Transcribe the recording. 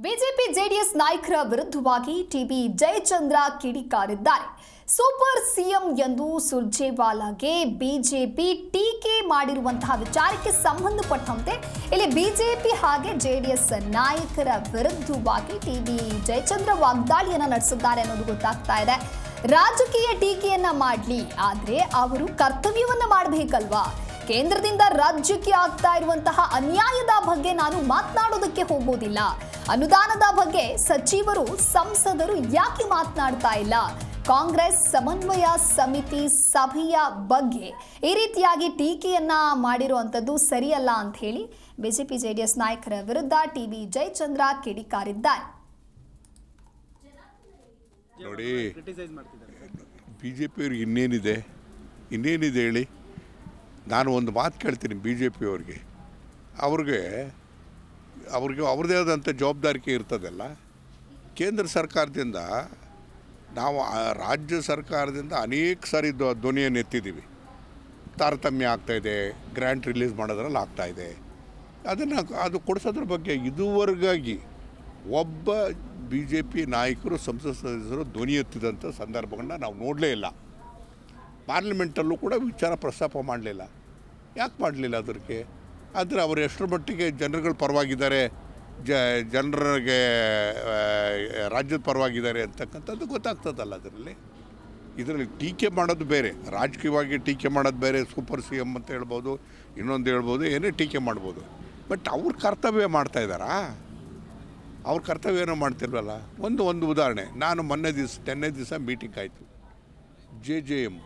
BJP JDS ನಾಯಕರ ವಿರುದ್ಧವಾಗಿ TB Jayachandra ಕಿಡಿಕಾರಿದ್ದಾರೆ. ಸೂಪರ್ ಸಿಎಂ ಎಂದು ಸುರ್ಜೇವಾಲಾಗೆ ಬಿಜೆಪಿ ಟೀಕೆ ಮಾಡಿರುವಂತಹ ವಿಚಾರಕ್ಕೆ ಸಂಬಂಧಪಟ್ಟಂತೆ ಇಲ್ಲಿ ಬಿಜೆಪಿ ಹಾಗೆ ಜೆಡಿಎಸ್ ನಾಯಕರ ವಿರುದ್ಧವಾಗಿ ಟಿಬಿ ಜಯಚಂದ್ರ ವಾಗ್ದಾಳಿಯನ್ನ ನಡೆಸಿದ್ದಾರೆ ಅನ್ನೋದು ಗೊತ್ತಾಗ್ತಾ ಇದೆ. ರಾಜಕೀಯ ಟೀಕೆಯನ್ನ ಮಾಡಲಿ, ಆದ್ರೆ ಅವರು ಕರ್ತವ್ಯವನ್ನ ಮಾಡಬೇಕಲ್ವಾ? ಕೇಂದ್ರದಿಂದ ರಾಜ್ಯಕ್ಕೆ ಆಗ್ತಾ ಇರುವಂತಹ ಅನ್ಯಾಯದ ಬಗ್ಗೆ ನಾನು ಮಾತನಾಡೋದಕ್ಕೆ ಹೋಗೋದಿಲ್ಲ. ಅನುದಾನದ ಬಗ್ಗೆ ಸಚಿವರು ಸಂಸದರು ಯಾಕೆ ಮಾತನಾಡ್ತಾ ಇಲ್ಲ? ಕಾಂಗ್ರೆಸ್ ಸಮನ್ವಯ ಸಮಿತಿ ಸಭೆಯ ಬಗ್ಗೆ ಈ ರೀತಿಯಾಗಿ ಟೀಕೆಯನ್ನ ಮಾಡಿರುವಂಥದ್ದು ಸರಿಯಲ್ಲ ಅಂತ ಹೇಳಿ ಬಿಜೆಪಿ ಜೆಡಿಎಸ್ ನಾಯಕರ ವಿರುದ್ಧ ಟಿಬಿ ಜಯಚಂದ್ರ ಕಿಡಿಕಾರಿದ್ದಾರೆ. ನೋಡಿ, ಬಿಜೆಪಿಯವ್ರಿಗೆ ಇನ್ನೇನಿದೆ ಹೇಳಿ. ನಾನು ಒಂದು ಮಾತು ಕೇಳ್ತೀನಿ ಬಿ ಜೆ ಪಿಯವ್ರಿಗೆ, ಅವ್ರಿಗೆ ಅವ್ರದ್ದೇ ಆದಂಥ ಜವಾಬ್ದಾರಿಕೆ ಇರ್ತದಲ್ಲ. ಕೇಂದ್ರ ಸರ್ಕಾರದಿಂದ ನಾವು ರಾಜ್ಯ ಸರ್ಕಾರದಿಂದ ಅನೇಕ ಸಾರಿ ಧ್ವನಿಯನ್ನು ಎತ್ತಿದ್ದೀವಿ. ತಾರತಮ್ಯ ಆಗ್ತಾಯಿದೆ, ಗ್ರ್ಯಾಂಟ್ ರಿಲೀಸ್ ಮಾಡೋದ್ರಲ್ಲಿ ಆಗ್ತಾಯಿದೆ. ಅದು ಕೊಡಿಸೋದ್ರ ಬಗ್ಗೆ ಇದುವರೆಗಾಗಿ ಒಬ್ಬ ಬಿ ಜೆ ಪಿ ನಾಯಕರು, ಸಂಸತ್ ಸದಸ್ಯರು ಧ್ವನಿ ಎತ್ತಿದಂಥ ಸಂದರ್ಭಗಳನ್ನ ನಾವು ನೋಡಲೇ ಇಲ್ಲ. ಪಾರ್ಲಿಮೆಂಟಲ್ಲೂ ಕೂಡ ವಿಚಾರ ಪ್ರಸ್ತಾಪ ಮಾಡಲಿಲ್ಲ. ಯಾಕೆ ಮಾಡಲಿಲ್ಲ? ಅದಕ್ಕೆ ಆದರೆ ಅವರು ಎಷ್ಟರ ಮಟ್ಟಿಗೆ ಜನರುಗಳ ಪರವಾಗಿದ್ದಾರೆ, ಜನರಿಗೆ ರಾಜ್ಯದ ಪರವಾಗಿದ್ದಾರೆ ಅಂತಕ್ಕಂಥದ್ದು ಗೊತ್ತಾಗ್ತದಲ್ಲ. ಇದರಲ್ಲಿ ಟೀಕೆ ಮಾಡೋದು ಬೇರೆ, ರಾಜಕೀಯವಾಗಿ ಟೀಕೆ ಮಾಡೋದು ಬೇರೆ. ಸೂಪರ್ ಸಿ ಎಮ್ ಅಂತ ಹೇಳ್ಬೋದು, ಇನ್ನೊಂದು ಹೇಳ್ಬೋದು, ಏನೇ ಟೀಕೆ ಮಾಡ್ಬೋದು. ಬಟ್ ಅವ್ರ ಕರ್ತವ್ಯ ಮಾಡ್ತಾಯಿದ್ದಾರಾ? ಅವ್ರ ಕರ್ತವ್ಯ ಏನೋ ಮಾಡ್ತಿಲ್ವಲ್ಲ. ಒಂದು ಉದಾಹರಣೆ, ನಾನು 10ನೇ ದಿವಸ ಮೀಟಿಂಗ್ ಆಯಿತು. JJM